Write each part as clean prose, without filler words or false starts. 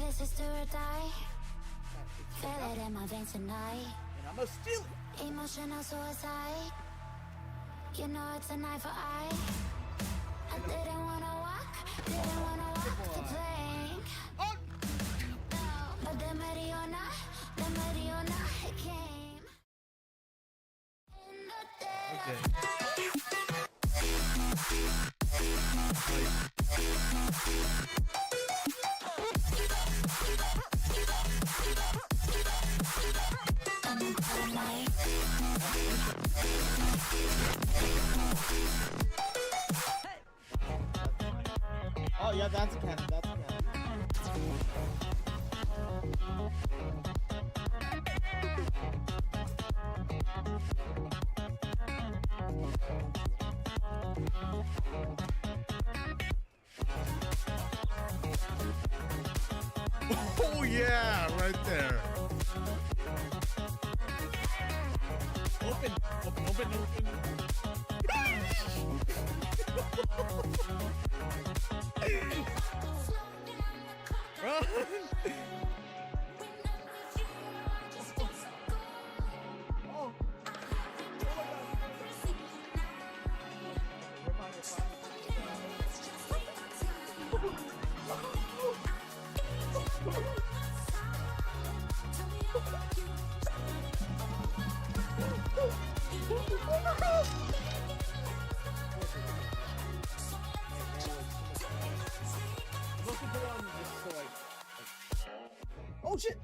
this is do or die. Feel it in my veins tonight. And I'm gonna steal it. Emotional suicide. You know it's a knife for eye. I didn't wanna walk the plank. Oh! But the Mariona, it came. In the dead Okay. of night. Oh yeah, that's a cannon. That's a cannon. Oh yeah, right there. Open, open, open, open. Run! Oh. Oh shit!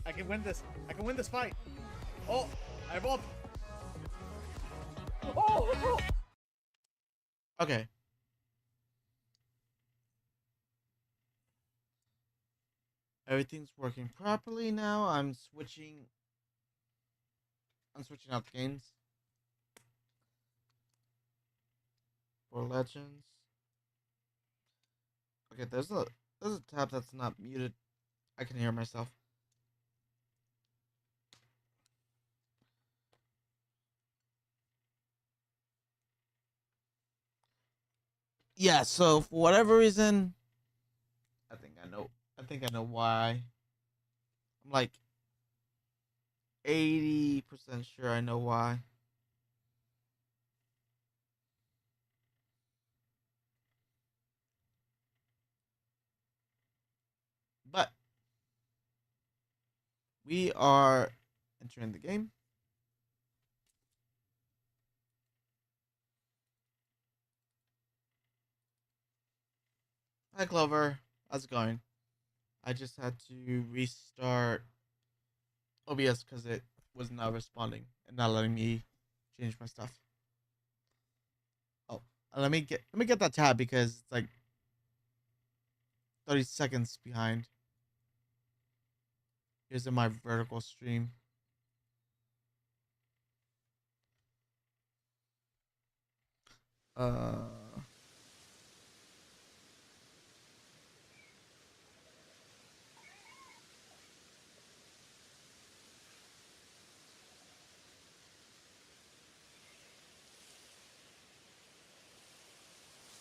I can win this. I can win this fight. Oh, I have up. Oh! Okay. Everything's working properly now. I'm switching out the games for Legends. Okay, there's a tab that's not muted. I can hear myself. Yeah, so for whatever reason, I think I know why. I'm like 80% sure I know why. But we are entering the game. Hi Clover, how's it going? I just had to restart OBS because it was not responding and not letting me change my stuff. Oh, let me get that tab because it's like 30 seconds behind. Here's in my vertical stream. Uh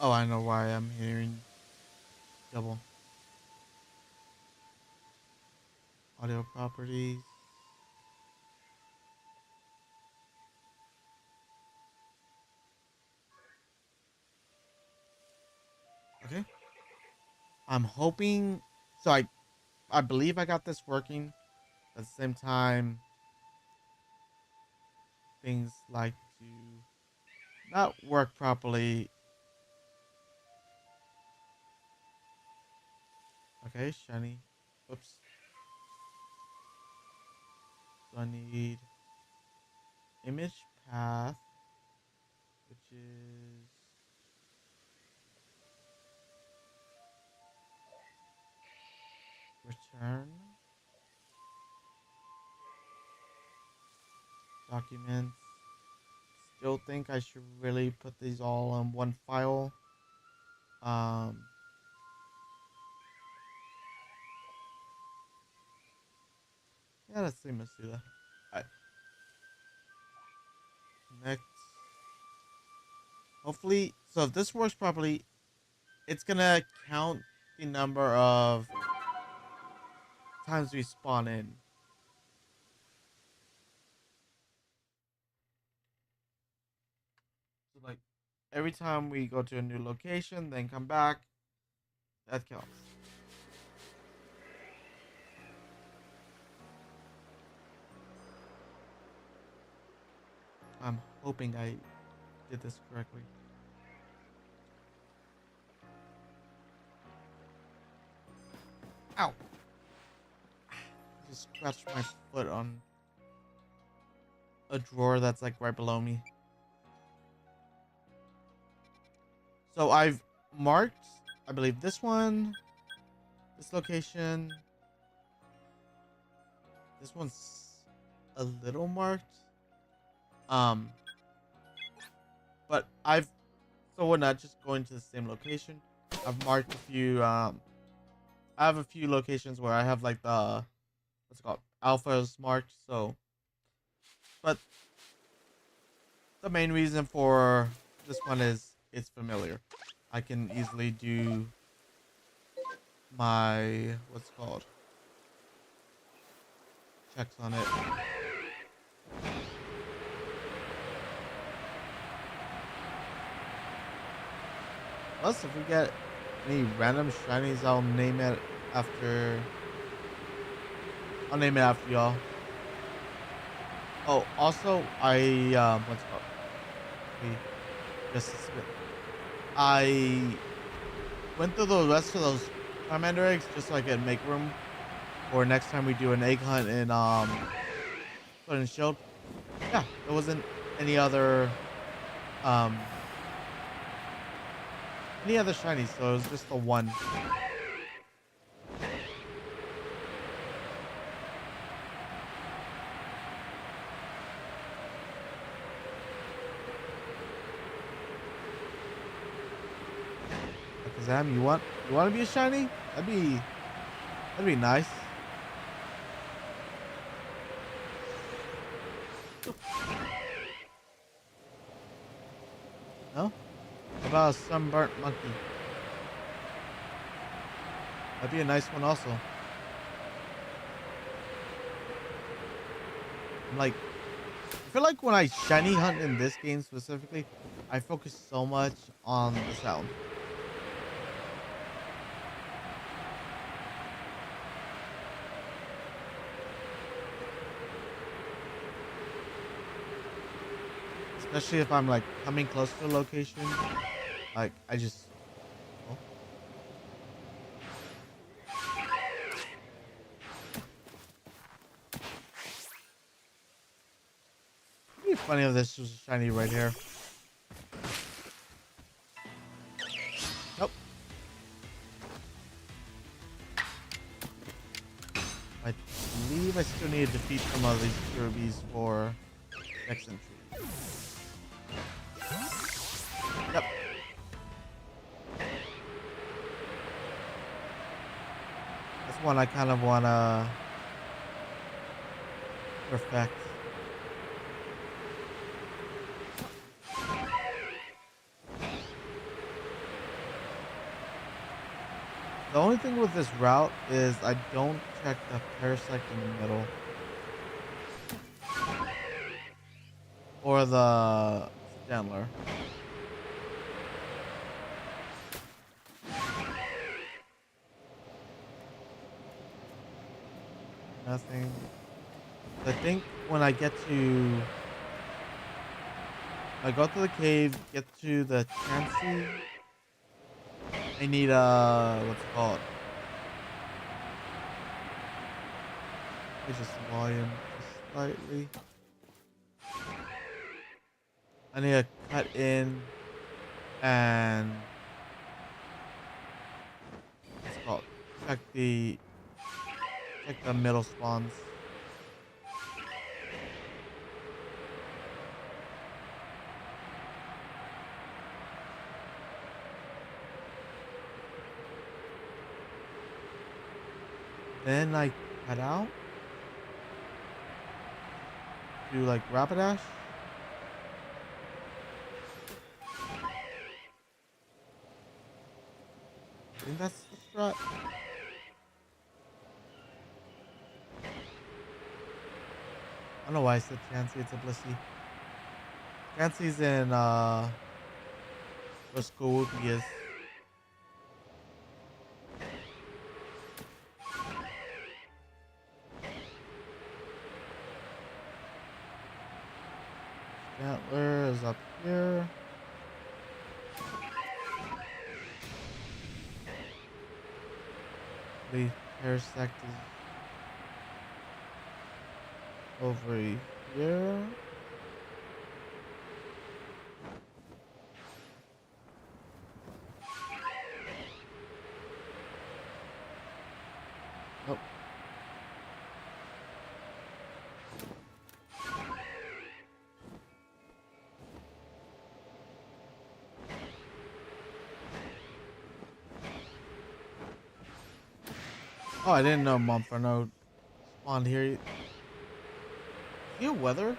Oh, I know why I'm hearing double. Audio properties. Okay. I'm hoping so I believe I got this working. At the same time, things like to not work properly. Okay, shiny. Oops. So I need image path, which is return documents. Still think I should really put these all on one file. Yeah, let's see, let's do that. Alright. Next. Hopefully, so if this works properly, it's gonna count the number of times we spawn in. So like every time we go to a new location, then come back, that counts. I'm hoping I did this correctly. Ow! I just scratched my foot on a drawer that's like right below me. So I've marked, I believe this one, this location. This one's a little marked. But so we're not just going to the same location. I've marked a few, I have a few locations where I have like the, what's it called, alphas marked, so. But the main reason for this one is it's familiar. I can easily do my, what's it called, checks on it. Plus, if we get any random shinies, I'll name it after y'all. Oh, also, what's it called? Wait, just a bit. I went through the rest of those Charmander eggs just so I could make room for next time we do an egg hunt in Sword and Shield. Yeah, there wasn't any other shinies, so it was just the one. Zam, you want to be a shiny? That'd be nice. No? How about a sunburnt monkey? That'd be a nice one also. I feel like when I shiny hunt in this game specifically, I focus so much on the sound. Especially if I'm like coming close to a location. Like I just It'd be funny if this was shiny right here. Nope. I believe I still need to defeat some of these Kirby's for next entry. Yep. That's one I kind of want to perfect. The only thing with this route is I don't check the parasect in the middle. Or the Chandler. Nothing. I think when I go to the cave, get to the Chansey, I need what's it called? It's just volume just slightly. I need to cut in and what's it called? Check the middle spawns. Then I cut out. Do like Rapidash. think that's the strat. I don't know why I said Chansey. It's a Blissey. Chansey's in where Skowoopy is. Antler is up here. The Parasect is over here. Nope. Oh, I didn't know Monferno spawned here. Is he a weather?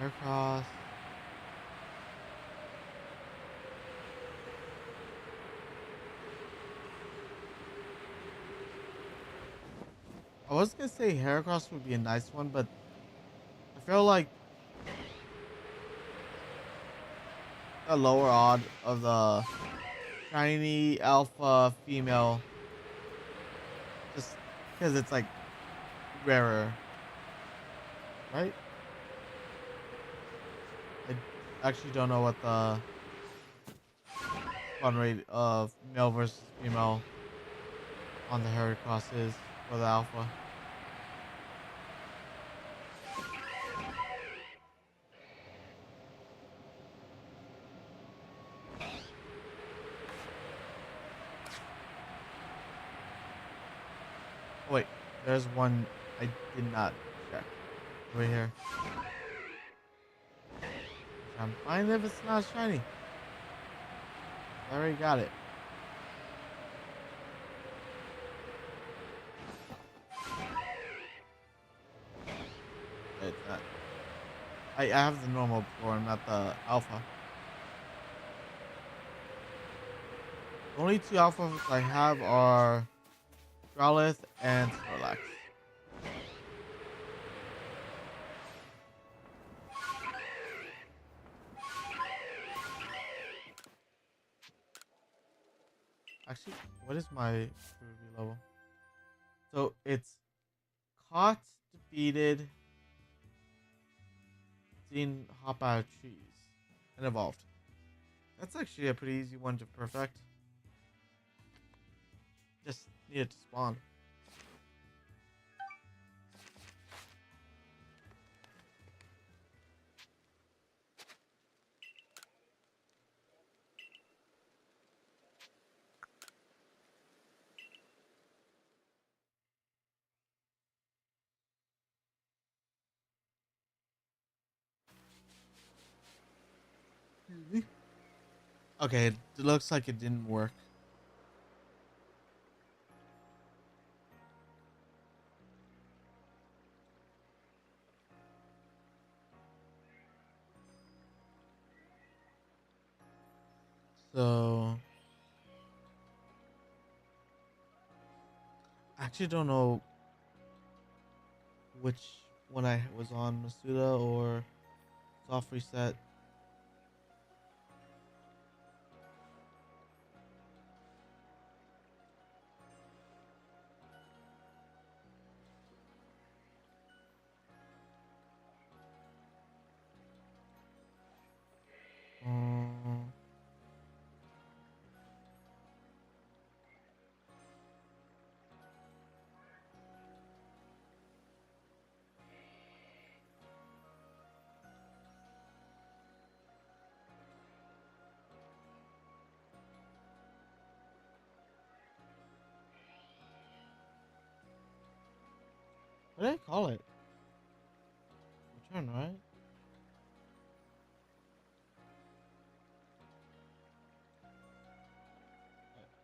Heracross. I was gonna say Heracross would be a nice one, but I feel like the lower odd of the shiny alpha female, just because it's like rarer, right? I actually don't know what the spawn rate of male versus female on the Heracross is for the alpha. Oh, wait, there's one I did not check over here. I'm fine if it's not shiny. I already got it. It's not. I have the normal form, not the alpha. The only two alphas I have are Growlithe and Snorlax. Actually, what is my Ruby level? So it's caught, defeated, seen hop out of trees, and evolved. That's actually a pretty easy one to perfect. Just need it to spawn. Okay, it looks like it didn't work. So I actually don't know which one I was on, Masuda or Soft Reset. Um, what did I call it? Return, right?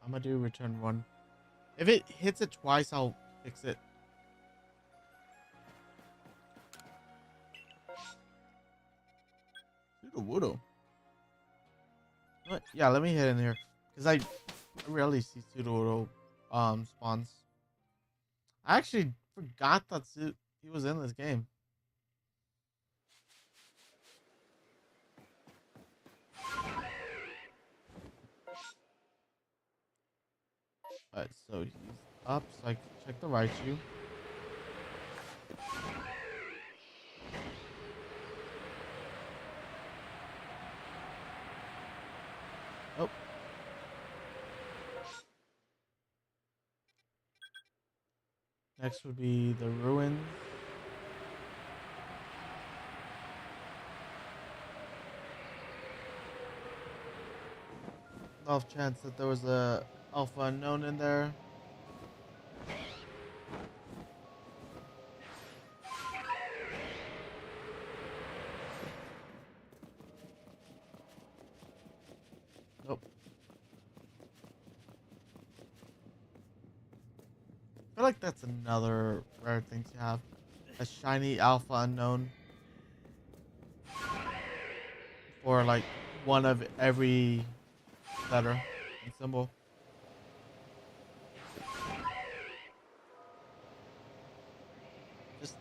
I'm gonna do return one. If it hits it twice, I'll fix it. Sudowoodo. What? Yeah, let me hit in here. Because I rarely see Sudowoodo spawns. I actually forgot that he was in this game. Alright, so he's up, so I can check the Raichu. Oh. Next would be the Ruins. Off chance that there was a Alpha Unknown in there. Nope. I feel like that's another rare thing to have. A shiny Alpha Unknown. For like one of every letter and symbol. Just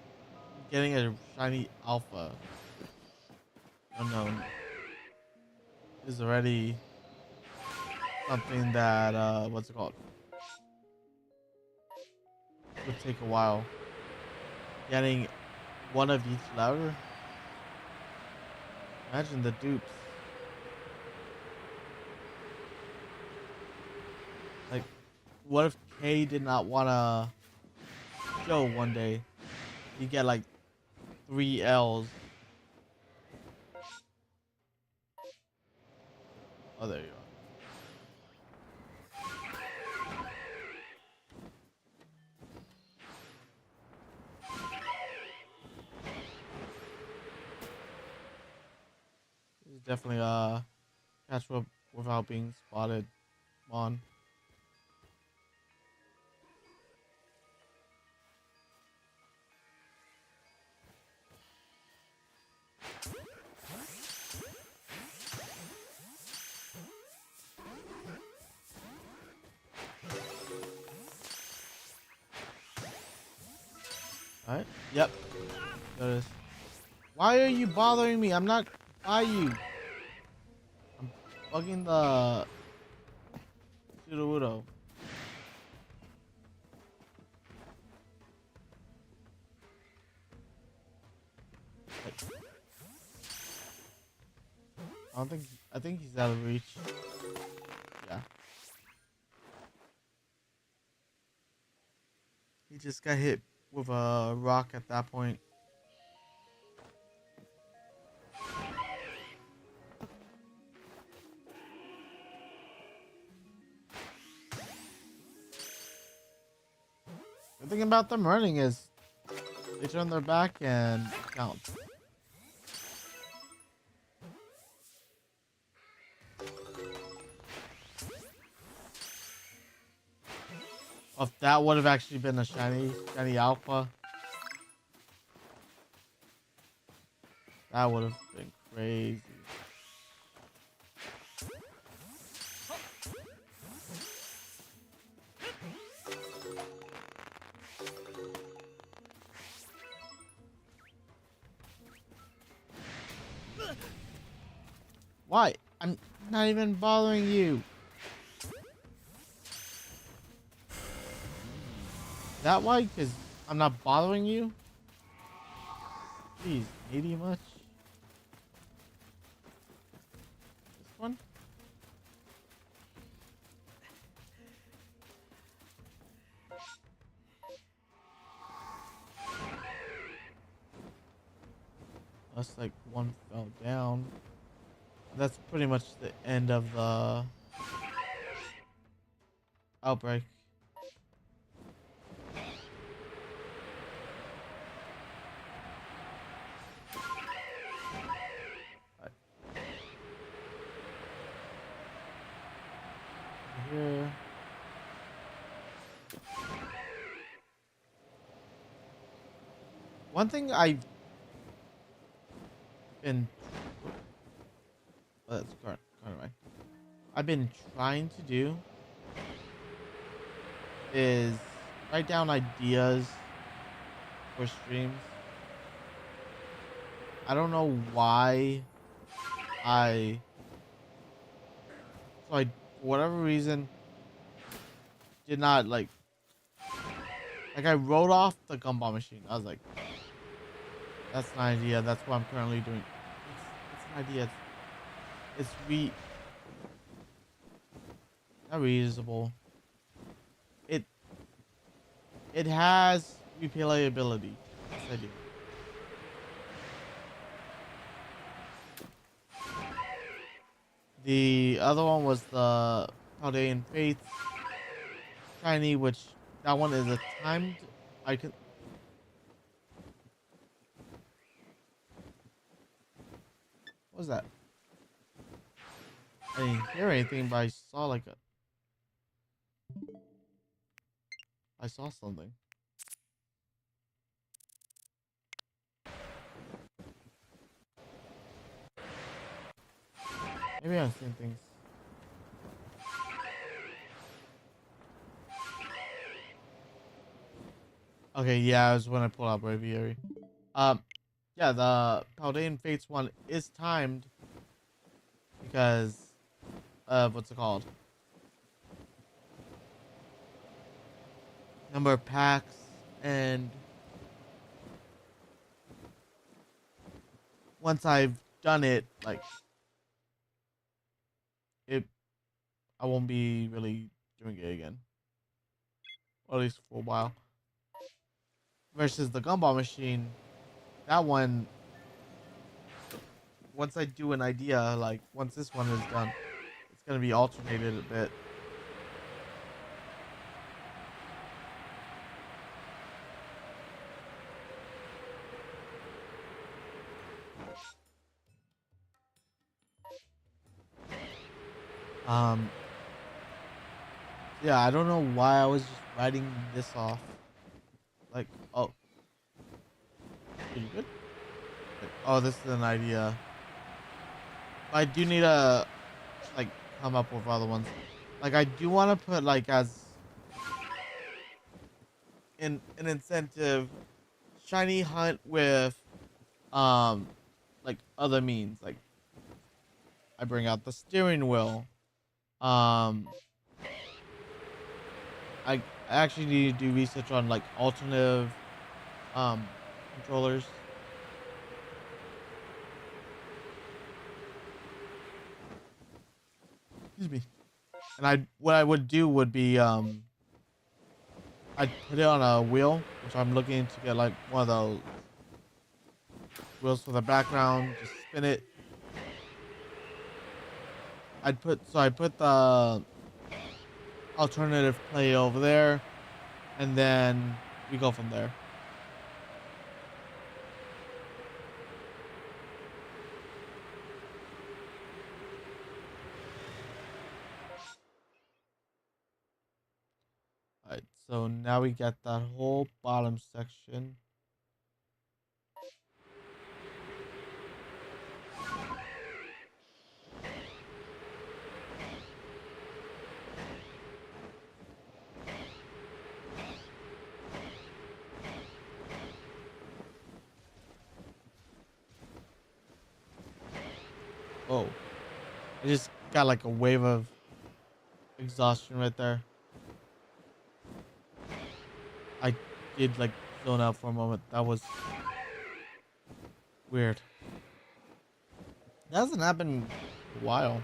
getting a shiny Alpha Unknown is already something that what's it called? Would take a while. Getting one of each letter. Imagine the dupes. Like, what if K did not want to show one day? You get like 3 L's. Oh, there you are. This is definitely a catch up without being spotted on. Alright, yep. There it is. Why are you bothering me? I'm not by you. I'm bugging the Sudowoodo. I think he's out of reach. Yeah. He just got hit with a rock at that point. The thing about them running is they turn their back and count. If that would have actually been a shiny Alpha, that would have been crazy. Why? I'm not even bothering you. That why? Because I'm not bothering you? Jeez, 80 much? This one? That's like one fell down. That's pretty much the end of the outbreak. Here. One thing I've been That's current right. I've been trying to do is write down ideas for streams. I don't know why I so I for whatever reason did not like I wrote off the gumball machine. I was like, that's an idea. That's what I'm currently doing. It's an idea. It's not reusable. It it has replayability. Yes, I do. The other one was the Paldean Faith Shiny, which that one is a timed. I can. What was that? I didn't hear anything, but I saw like a. I saw something. Maybe I'm seeing things. Okay, yeah, it was when I pulled out Braviary. Yeah, the Paldean Fates one is timed because of what's it called? Number of packs, and once I've done it, like it, I won't be really doing it again, or at least for a while. Versus the gumball machine, that one, once I do an idea, like once this one is done, it's gonna be alternated a bit. Um, yeah, I don't know why I was just writing this off. Like, oh, are you good? Oh, this is an idea. I do need to like come up with other ones. Like, I do want to put like as an incentive, shiny hunt with um like other means. Like, I bring out the steering wheel. Um, I actually need to do research on like alternative controllers. Excuse me. And what I would do would be I'd put it on a wheel, which I'm looking to get like one of those wheels for the background, just spin it. I put the alternative play over there, and then we go from there. Alright, so now we get that whole bottom section. Oh, I just got like a wave of exhaustion right there. I did like zone out for a moment. That was weird. That hasn't happened in a while.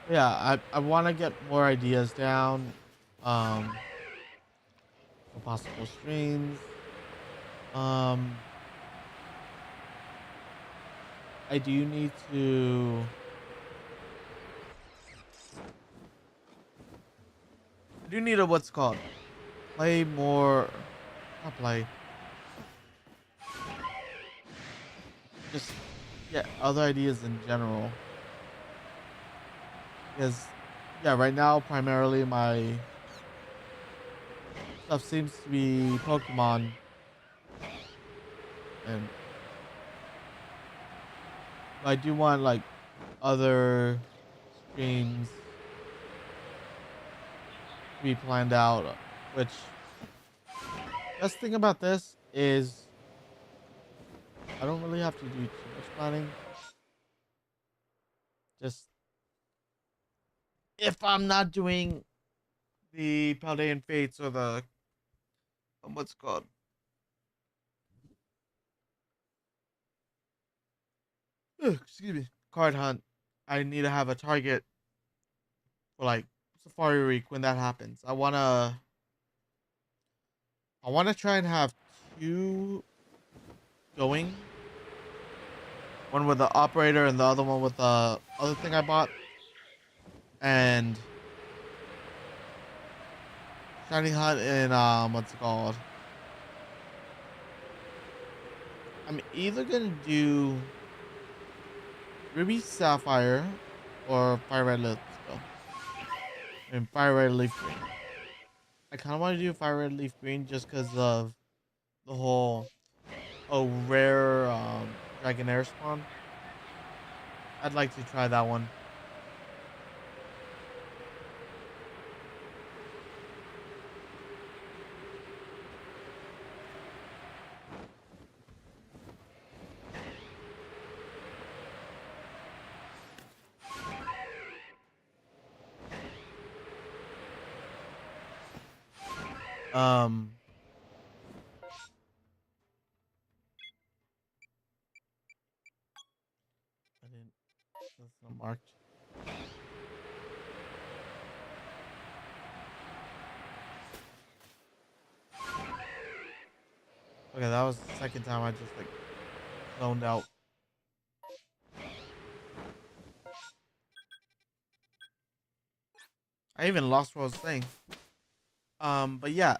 Yeah, I want to get more ideas down for possible streams. Um, I do need to. I do need a what's it called play more. Not play. Just get other ideas in general. Because yeah, right now primarily my stuff seems to be Pokemon, and I do want like other streams to be planned out. Which best thing about this is I don't really have to do too much planning. Just if I'm not doing the Paldean Fates or the what's it called excuse me, card hunt, I need to have a target for like Safari Week when that happens. I wanna try and have two going. One with the operator and the other one with the other thing I bought. And Shiny Hunt and what's it called? I'm either gonna do Ruby Sapphire or Fire Red Leaf. And Fire Red Leaf Green. I kind of want to do Fire Red Leaf Green just because of the whole rare Dragonair spawn. I'd like to try that one. Um, I didn't. That's not marked. Okay, that was the second time I just like zoned out. I even lost what I was saying. But yeah,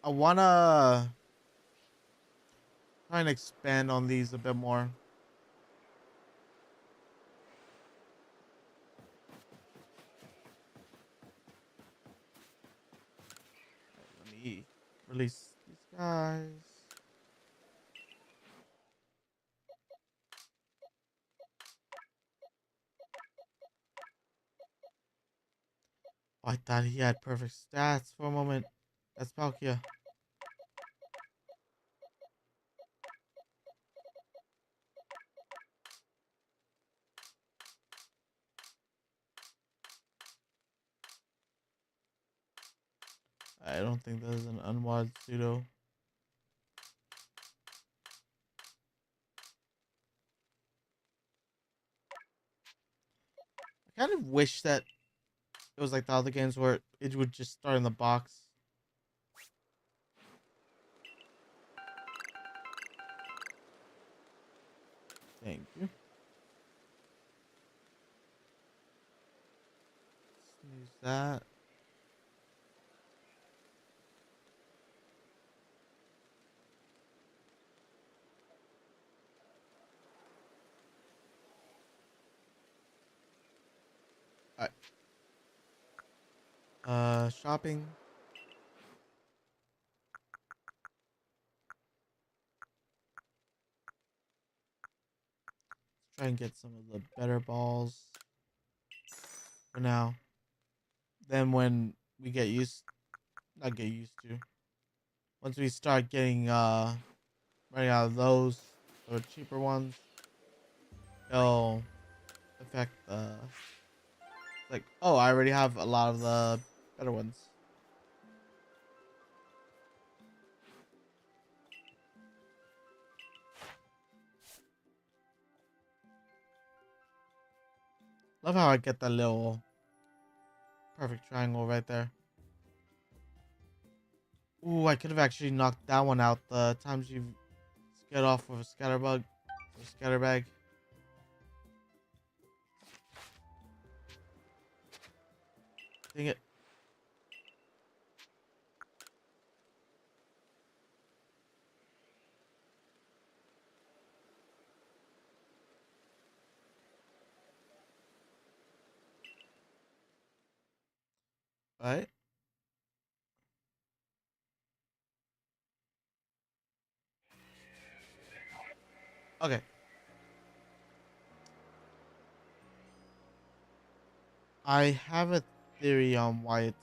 I wanna try and expand on these a bit more. Let me release these guys. Oh, I thought he had perfect stats for a moment. That's Palkia. I don't think that is an unwild pseudo. I kind of wish that it was like the other games where it would just start in the box. Thank you. Use that. Alright. Shopping. Let's try and get some of the better balls for now. Then when we get used, not get used to, once we start getting running out of those or cheaper ones, it'll affect the like. Oh, I already have a lot of the better ones. Love how I get that little perfect triangle right there. Ooh, I could have actually knocked that one out the times you get off with a scatterbug or scatterbag. Dang it. Right? Okay. I have a theory on why it's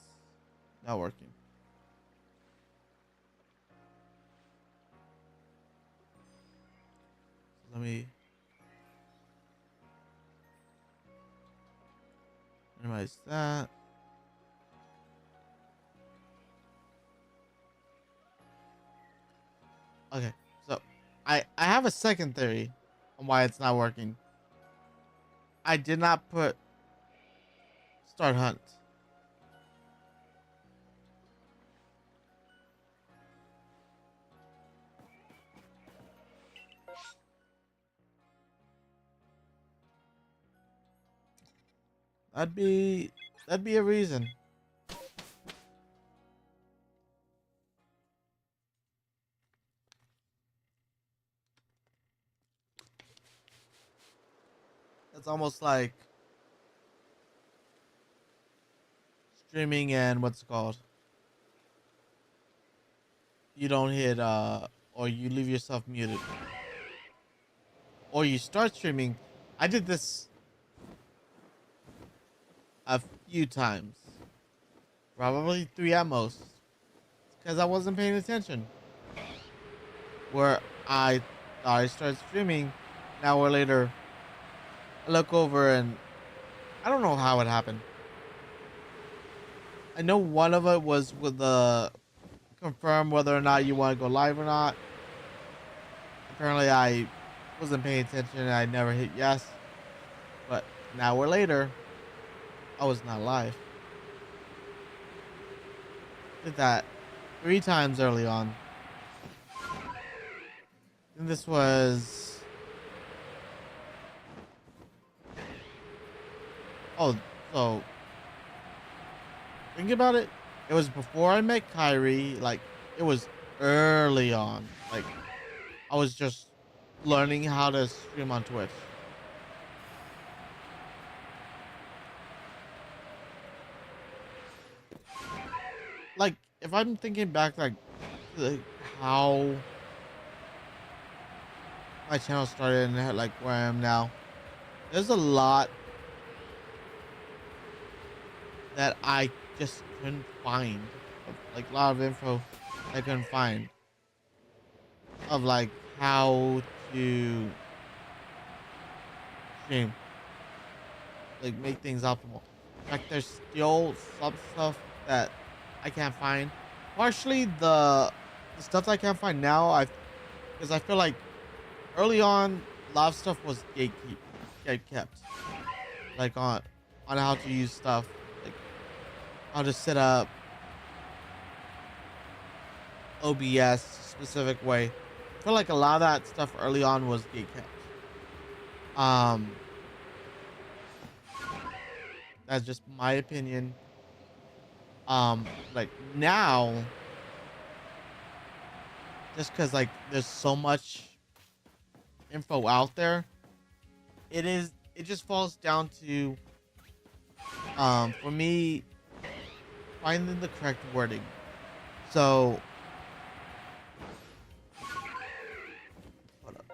not working. Let me minimize that. Okay. So I have a second theory on why it's not working. I did not put start hunt. That'd be a reason. It's almost like streaming and what's it called? You don't hit or you leave yourself muted. Or you start streaming. I did this a few times. Probably 3 at most. Because I wasn't paying attention. Where I thought I started streaming. An hour later, I look over and I don't know how it happened. I know one of it was with the confirm whether or not you want to go live or not. Apparently, I wasn't paying attention and I never hit yes. But an hour later, I was not live. Did that 3 times early on. And this was. Oh, so. Think about it. It was before I met Kyrie. Like, it was early on. Like, I was just learning how to stream on Twitch. Like, if I'm thinking back, like how my channel started and like where I am now, there's a lot that I just couldn't find. Like, a lot of info I couldn't find. Of like how to stream. Like, make things optimal. Like, there's still some stuff that I can't find. Partially the stuff that I can't find now, because I feel like early on a lot of stuff was gate kept. Like on how to use stuff, like how to set up OBS specific way. I feel like a lot of that stuff early on was gate kept. That's just my opinion. Like now, just because like there's so much info out there, it just falls down to for me finding the correct wording. So hold up.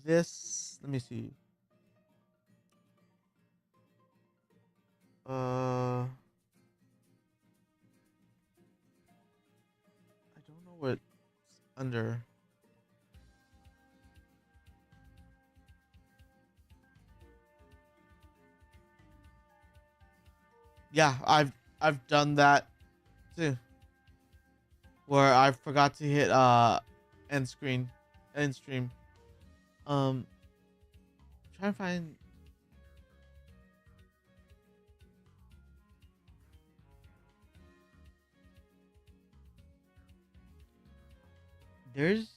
This, let me see. I don't know what it's under. Yeah, I've done that too. Where I forgot to hit end screen, end stream. Try and find. There's. Is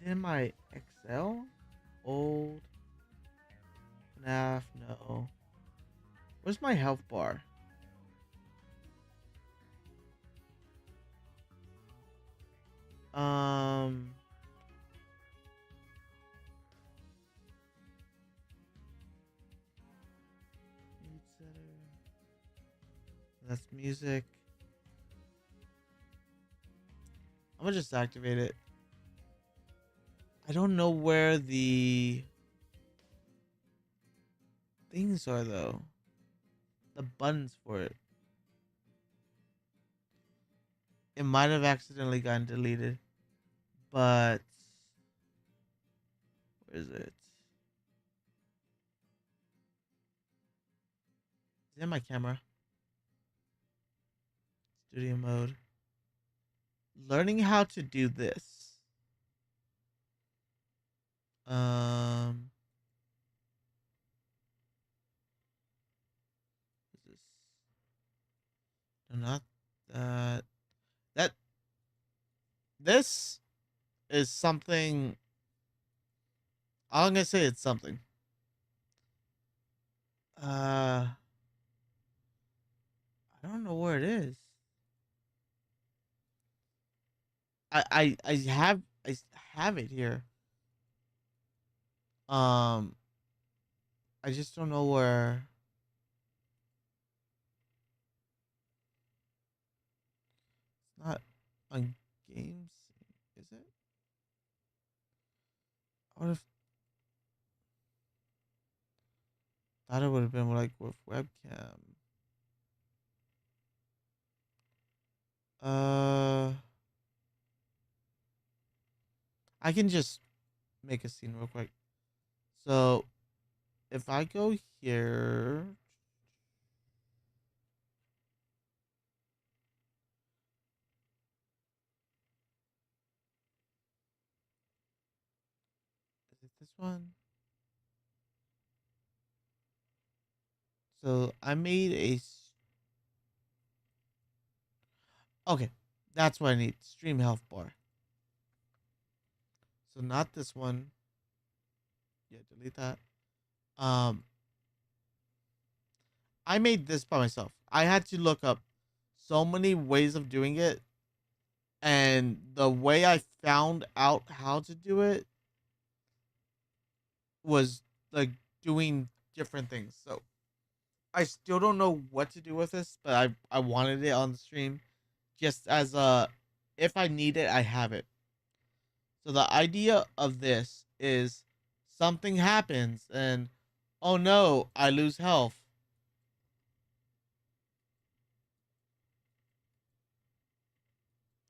it in my Excel? Old. FNAF, no. Where's my health bar? Um. That's music. I'm gonna just activate it. I don't know where the things are though. The buttons for it. It might have accidentally gotten deleted, but where is it? Is it in my camera? Studio mode. Learning how to do this. Um, is this? No, not that. That. This is something. I'm gonna say it's something. I don't know where it is. I have it here. Um, I just don't know where. It's not on games, is it? I would have thought it would have been like with webcam. Uh, I can just make a scene real quick. So if I go here, is it this one? So I made okay, that's what I need. Stream health bar. So not this one. Yeah, delete that. Um, I made this by myself. I had to look up so many ways of doing it, and the way I found out how to do it was like doing different things. So I still don't know what to do with this, but I wanted it on the stream just as a if I need it, I have it. So the idea of this is something happens and oh no, I lose health.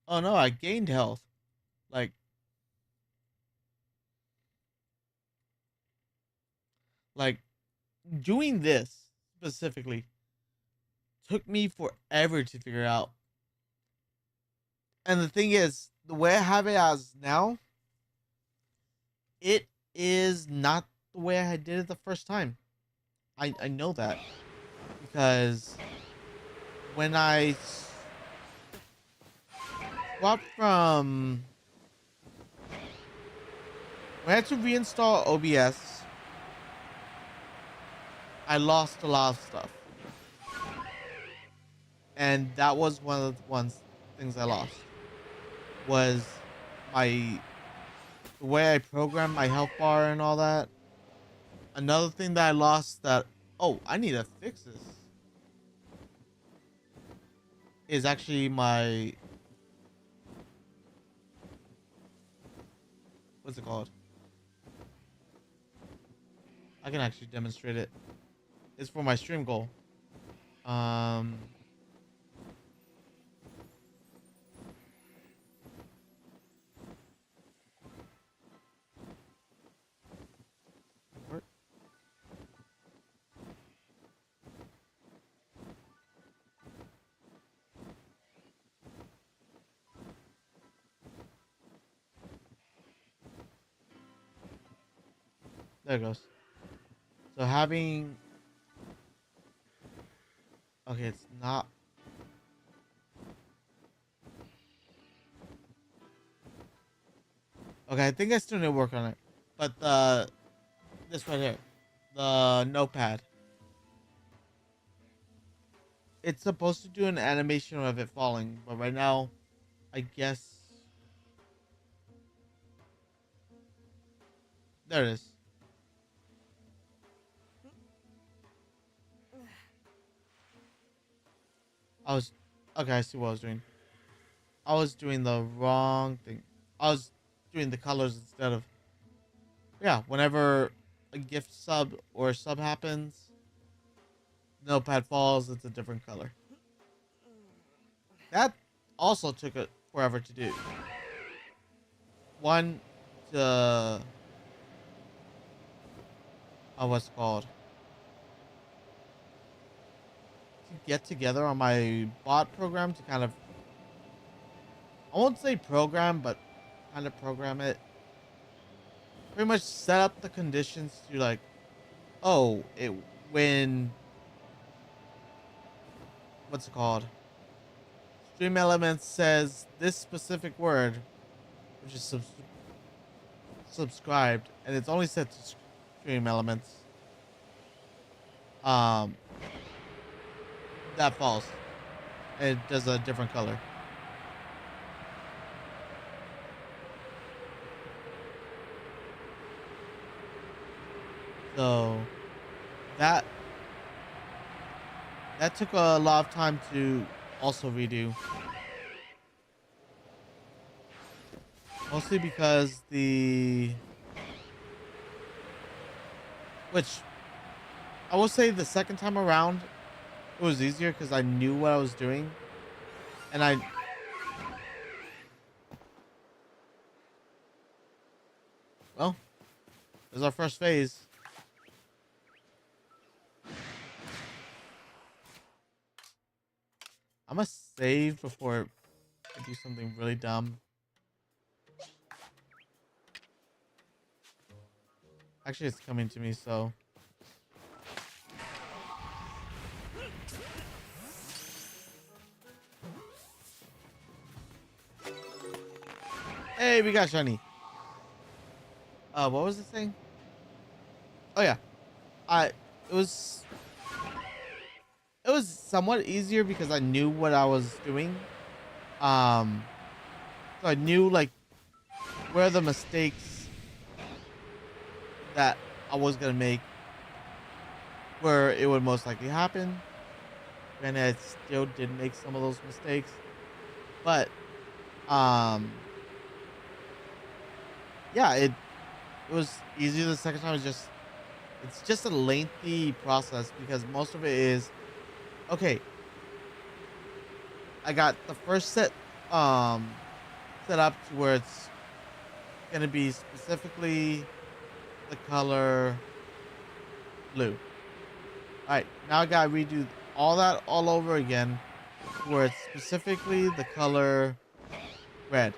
Oh no, I gained health. Like like doing this specifically took me forever to figure out. And the thing is, the way I have it as now, it is not the way I did it the first time. I know that because when I swapped from when I had to reinstall OBS, I lost a lot of stuff, and that was one of the things I lost was my the way I programmed my health bar and all that. Another thing that I lost that I need to fix this is actually my what's it called? I can actually demonstrate it. It's for my stream goal. Um, where- there it goes. So having okay, it's not okay. I think I still need to work on it, but this right here, the notepad, it's supposed to do an animation of it falling, but right now, I guess there it is. I was okay. I see what I was doing. I was doing the wrong thing. I was doing the colors instead of yeah. Whenever a gift sub or a sub happens, notepad falls. It's a different color. That also took it forever to do. One to what's it called to get together on my bot program to kind of I won't say program, but kind of program it. Pretty much set up the conditions to like, oh, it when what's it called? Stream Elements says this specific word, which is subscribed, and it's only set to Stream Elements. Um, that falls. And it does a different color. So that took a lot of time to also redo. Mostly because which I will say the second time around it was easier because I knew what I was doing. And well, this is our first phase. I'm gonna save before I do something really dumb. Actually, it's coming to me, so. Hey, we got shiny. What was this thing? Oh yeah, it was somewhat easier because I knew what I was doing. So I knew like where the mistakes that I was gonna make, where it would most likely happen. And I still did make some of those mistakes, but yeah, it was easier the second time. It's just a lengthy process because most of it is okay. I got the first set set up to where it's gonna be specifically the color blue. Alright, now I gotta redo all that all over again where it's specifically the color red.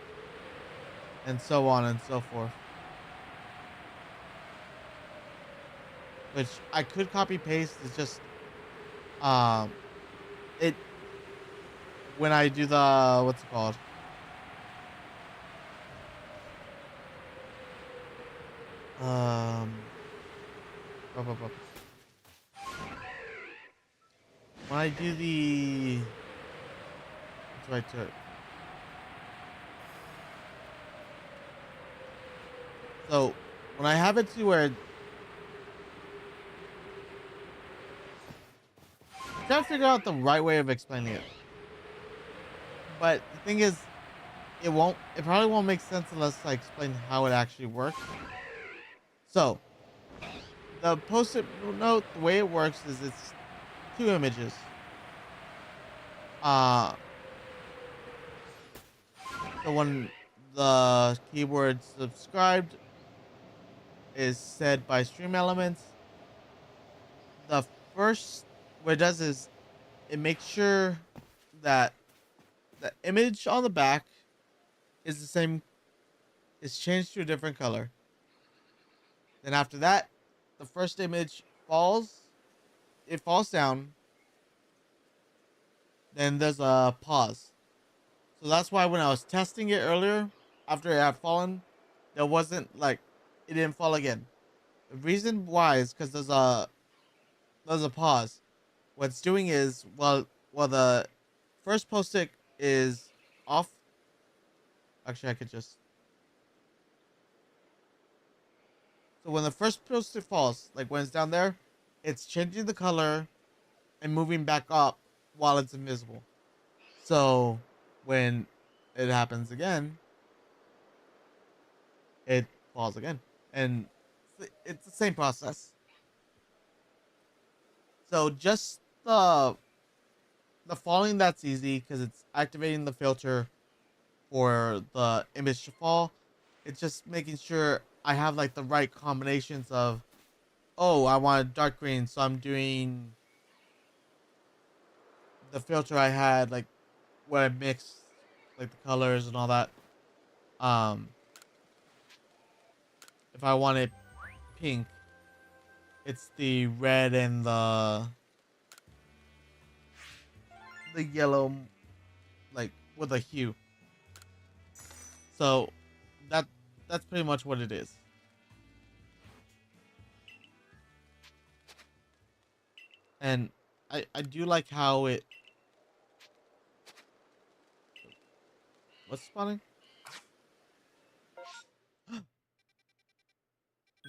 And so on and so forth. Which I could copy paste, it's just it when I do the what's it called? Up, up, up. When I do the what's right to it? So when I have it to where I'm trying to figure out the right way of explaining it. But the thing is, it probably won't make sense unless I explain how it actually works. So the post-it note, the way it works is it's two images. So when the keyword subscribed is said by Stream Elements, the first what it does is it makes sure that the image on the back is the same, is changed to a different color. Then after that, the first image falls down. Then there's a pause. So that's why when I was testing it earlier, after it had fallen, there wasn't like it didn't fall again. The reason why is because there's a pause. What it's doing is while the first post-it is off. Actually, I could just. So when the first post-it falls, like when it's down there, it's changing the color and moving back up while it's invisible. So when it happens again, it falls again, and it's the same process. So just the falling, that's easy because it's activating the filter for the image to fall. It's just making sure I have like the right combinations of, oh, I want a dark green, so I'm doing the filter I had, like where I mixed like the colors and all that. Um, if I wanted pink, it's the red and the yellow, like with a hue. So that that's pretty much what it is. And I do like how it, what's spawning? An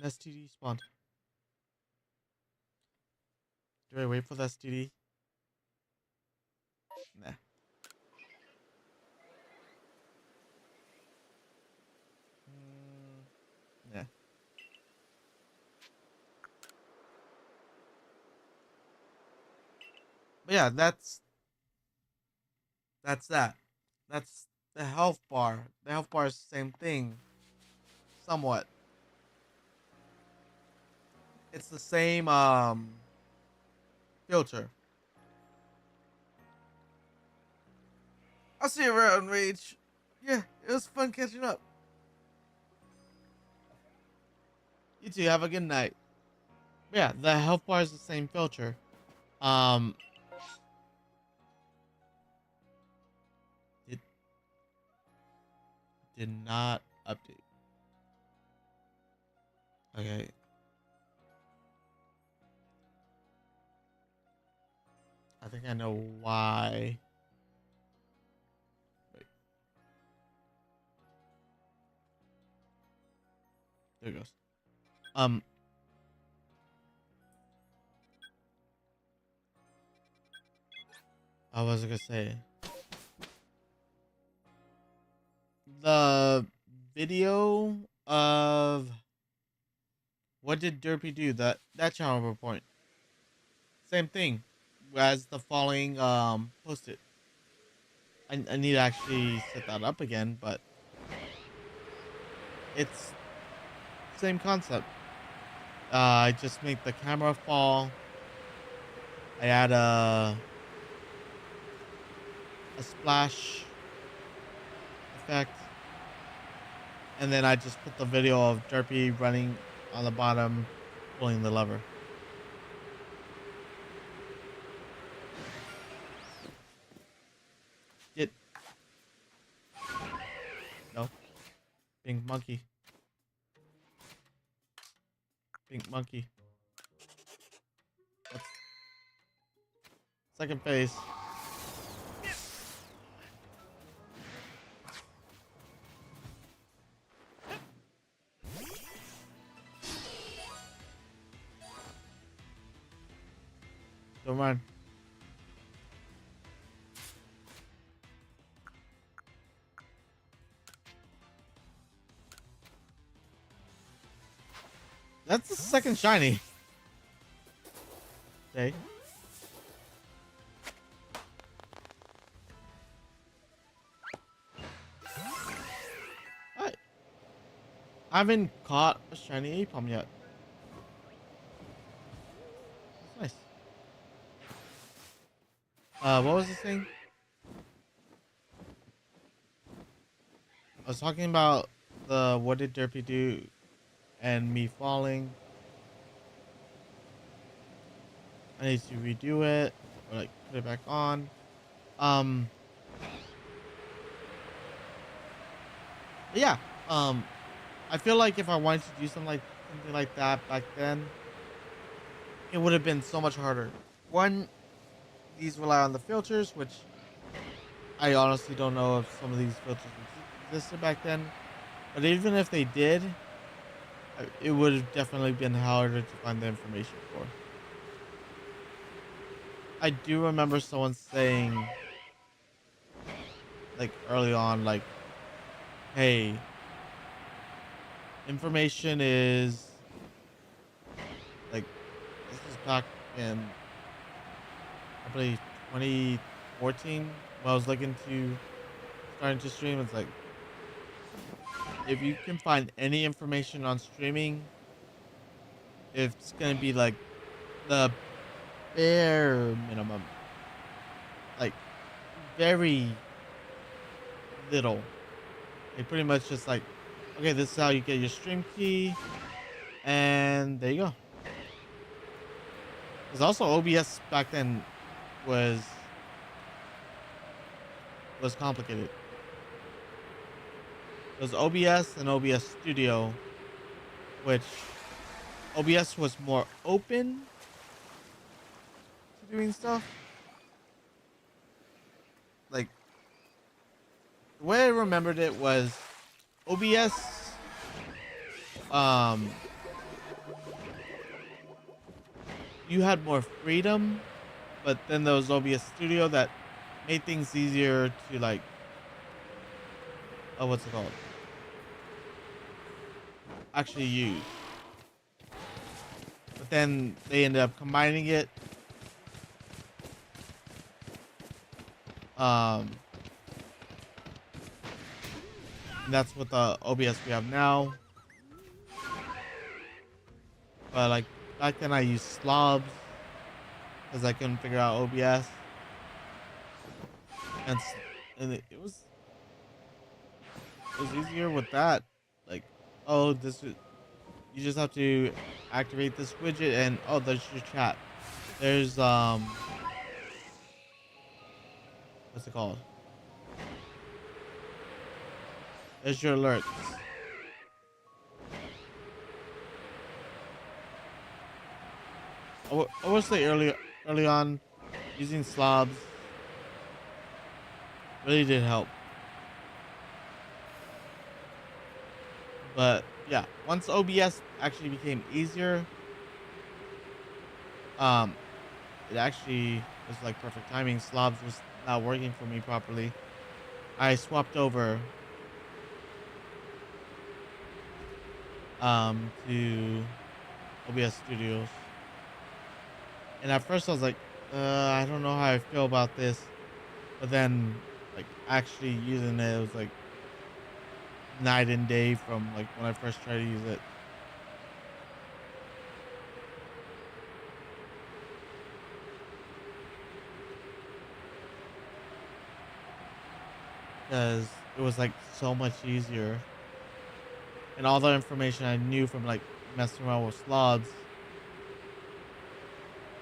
STD spawned. Do I wait for the STD? Nah. Yeah. But yeah, that's that. That's the health bar. The health bar is the same thing, somewhat. It's the same filter. I'll see you around, Rage. Yeah, it was fun catching up. You two have a good night. Yeah, the health bar is the same filter. Um, it did not update. Okay. I think I know why. Wait, there it goes. Um, I was gonna say the video of what did Derpy do, that channel point. Same thing as the following posted. I need to actually set that up again, but it's same concept. I just make the camera fall. I add a splash effect, and then I just put the video of Derpy running on the bottom, pulling the lever. Get no pink monkey. Pink monkey. That's second phase. Don't mind. That's the second shiny. Okay. Alright. I haven't caught a shiny Apom yet. That's nice. What was the thing? I was talking about the what did Derpy do and me falling. I need to redo it or like put it back on. Um yeah. I feel like if I wanted to do something like that back then, it would have been so much harder. One, these rely on the filters, which I honestly don't know if some of these filters existed back then. But even if they did, it would have definitely been harder to find the information for. I do remember someone saying like early on, like, hey, information is like this was back in I believe 2014 when I was looking to starting to stream. It's like if you can find any information on streaming, it's gonna be like the bare minimum, like very little. Like pretty much just like, okay, this is how you get your stream key, and there you go. Because also OBS back then was complicated. It was OBS and OBS Studio, which OBS was more open to doing stuff. Like the way I remembered it was OBS um you had more freedom, but then there was OBS Studio that made things easier to like what's it called? Actually use. But then they ended up combining it. Um and that's what the OBS we have now. But like back then I used slobs because I couldn't figure out OBS. And, and it was easier with that. Like, oh, you just have to activate this widget and oh, there's your chat. There's what's it called? There's your alerts. I will say early on, using slobs really did help. But yeah, once OBS actually became easier, um, it actually was like perfect timing. Slobs was not working for me properly. I swapped over to OBS Studios. And at first I was like, I don't know how I feel about this. But then like actually using it, it was like night and day from like when I first tried to use it. Because it was like so much easier. And all the information I knew from like messing around with slobs,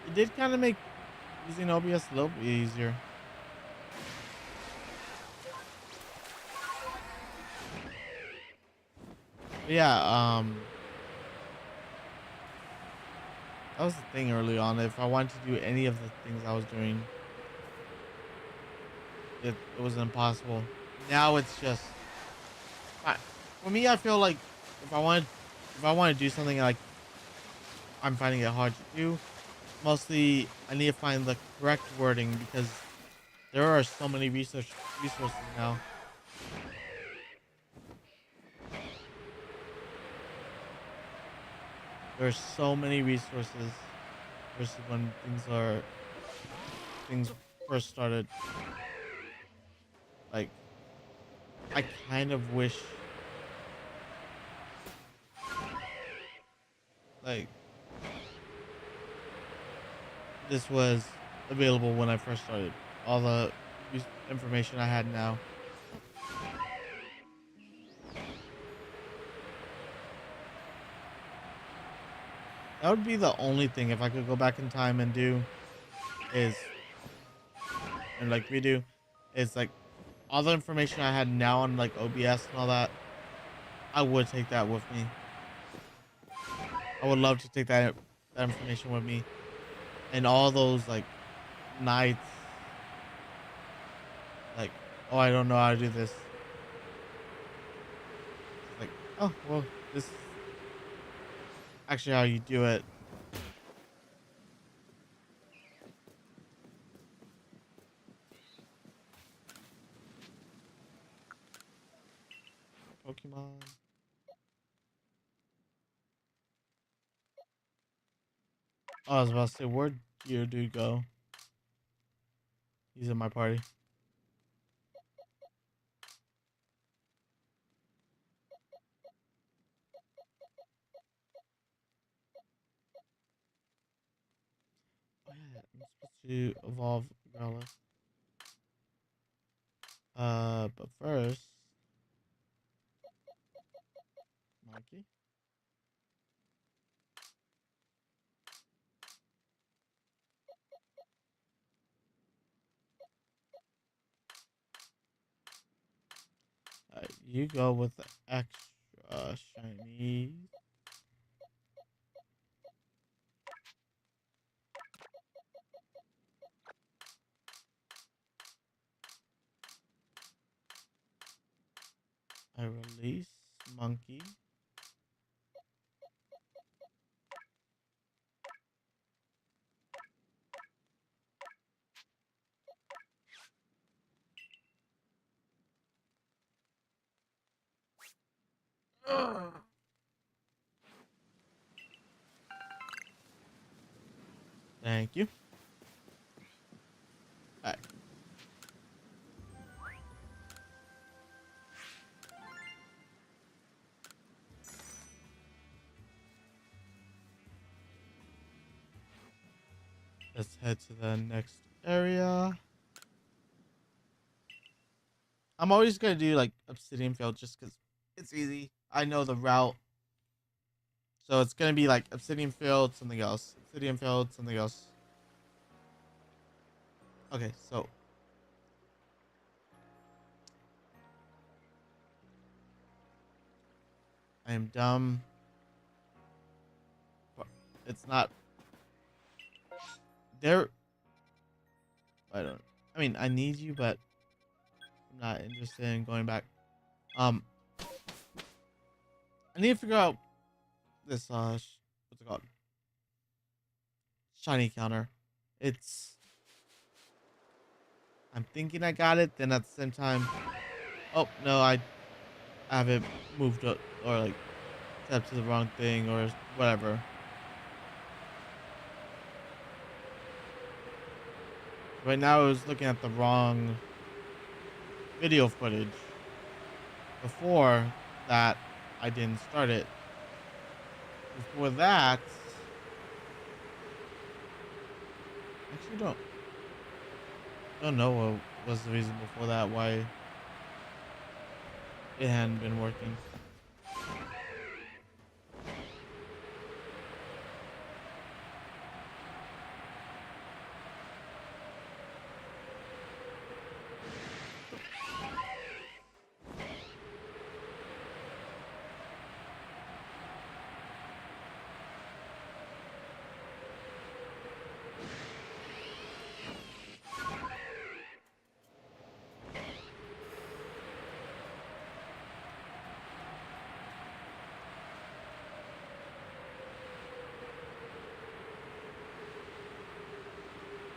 it did kind of make using OBS a little bit easier. But yeah, that was the thing early on. If I wanted to do any of the things I was doing, it was impossible. Now it's just, I, for me, I feel like if I want if I want to do something like I'm finding it hard to do, mostly I need to find the correct wording because there are so many resources now. There's so many resources versus when things first started. Like I kind of wish like this was available when I first started. All the information I had now. That would be the only thing if I could go back in time and do is and like redo is like all the information I had now on like OBS and all that. I would take that with me. I would love to take that information with me and all those like nights like, oh, I don't know how to do this. Like, oh well, this is actually how you do it. Pokemon. Oh, I was about to say, where'd your dude go? He's in my party. Oh yeah, I'm supposed to evolve Growlithe. But first, Monkey. You go with the extra shiny. I release Monkey. Ugh. Thank you. Alright. Let's head to the next area. I'm always gonna do like Obsidian Field just because it's easy. I know the route. So it's gonna be like Obsidian Field, something else. Obsidian Field, something else. Okay, so I am dumb. But it's not there. I don't. I mean, I need you, but I'm not interested in going back. I need to figure out this. What's it called? Shiny counter. It's. I'm thinking I got it. Then at the same time, oh no, I haven't moved up or like stepped to the wrong thing or whatever. Right now, I was looking at the wrong video footage. Before that, I didn't start it. Before that, actually don't know what was the reason before that why it hadn't been working.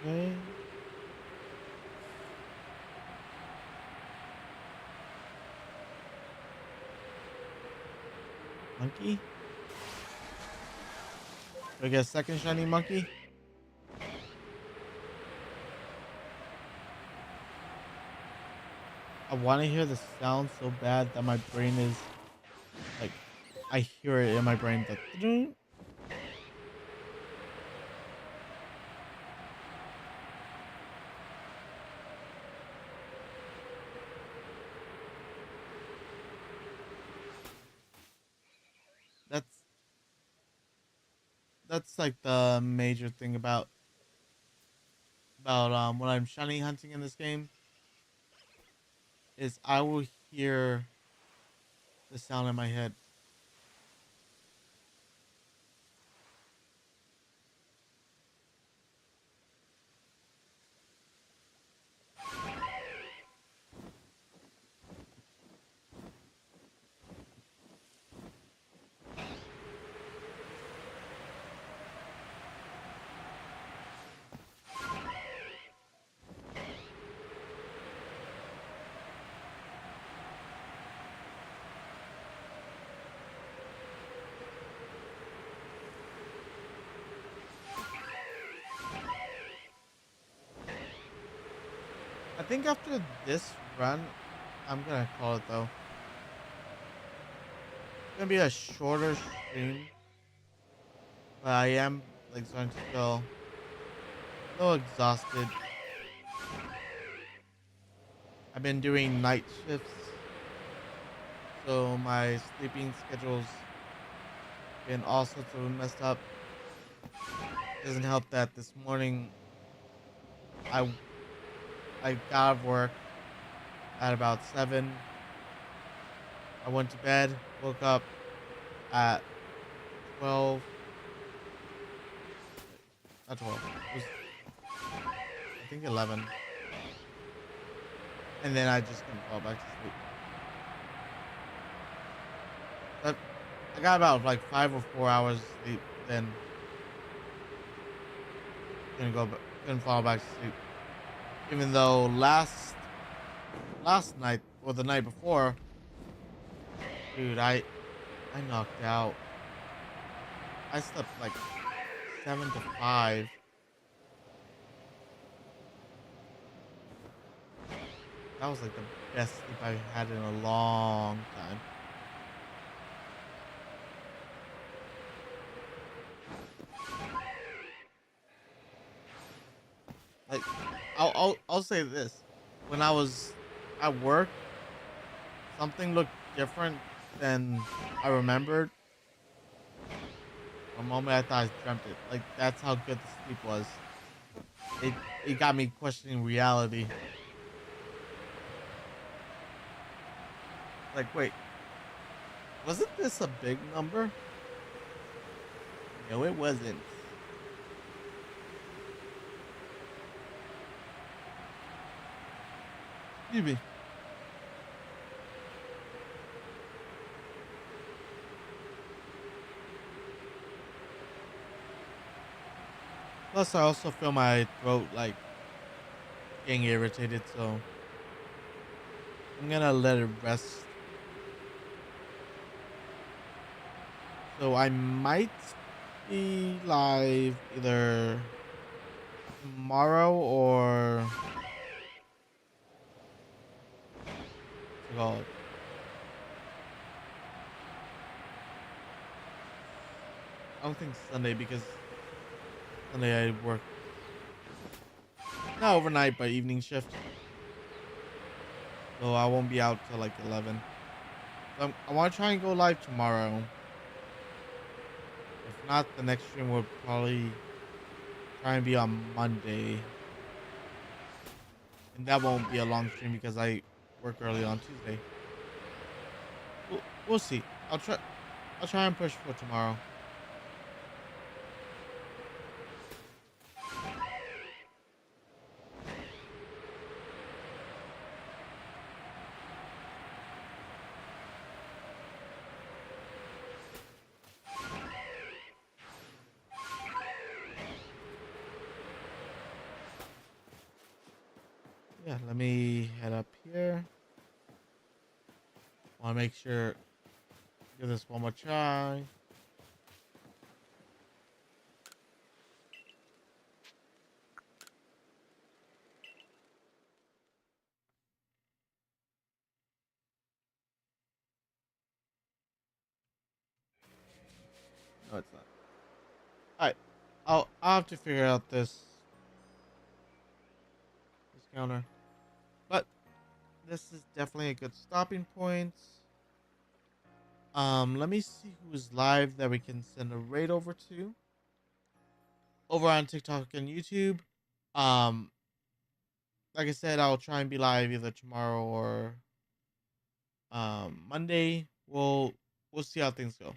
Okay. Monkey? Do I get a second shiny monkey? I want to hear the sound so bad that my brain is like, I hear it in my brain. That's that's like the major thing about when I'm shiny hunting in this game is I will hear the sound in my head. I think after this run, I'm gonna call it though. It's gonna be a shorter stream, but I am like starting to feel a little exhausted. I've been doing night shifts, so my sleeping schedule's been all sorts of messed up. Doesn't help that this morning I I got out of work at about 7. I went to bed, woke up at 12. Not 12. It was, I think, 11. And then I just couldn't fall back to sleep. But I got about like 5 or 4 hours of sleep. Then couldn't fall back to sleep. Even though last night or the night before, dude, I knocked out. I slept like 7 to 5. That was like the best sleep I've had in a long time. Like, I'll say this: when I was at work, something looked different than I remembered. For a moment, I thought I dreamt it. Like, that's how good the sleep was. It it got me questioning reality. Like, wait, wasn't this a big number? No, it wasn't. Excuse me. Plus, I also feel my throat like getting irritated, so I'm gonna let it rest. So I might be live either tomorrow or what's it called? I don't think Sunday because Sunday I work not overnight but evening shift, so I won't be out till like 11. So I want to try and go live tomorrow. If not, the next stream will probably try and be on Monday, and that won't be a long stream because I work early on Tuesday. We'll see. I'll try and push for tomorrow. Yeah, let me head up here. Want to make sure, give this one more try. No, it's not. All right, I'll have to figure out this counter, but this is definitely a good stopping point. Let me see who's live that we can send a raid over to. Over on TikTok and YouTube. Um, like I said, I'll try and be live either tomorrow or Monday. We'll see how things go.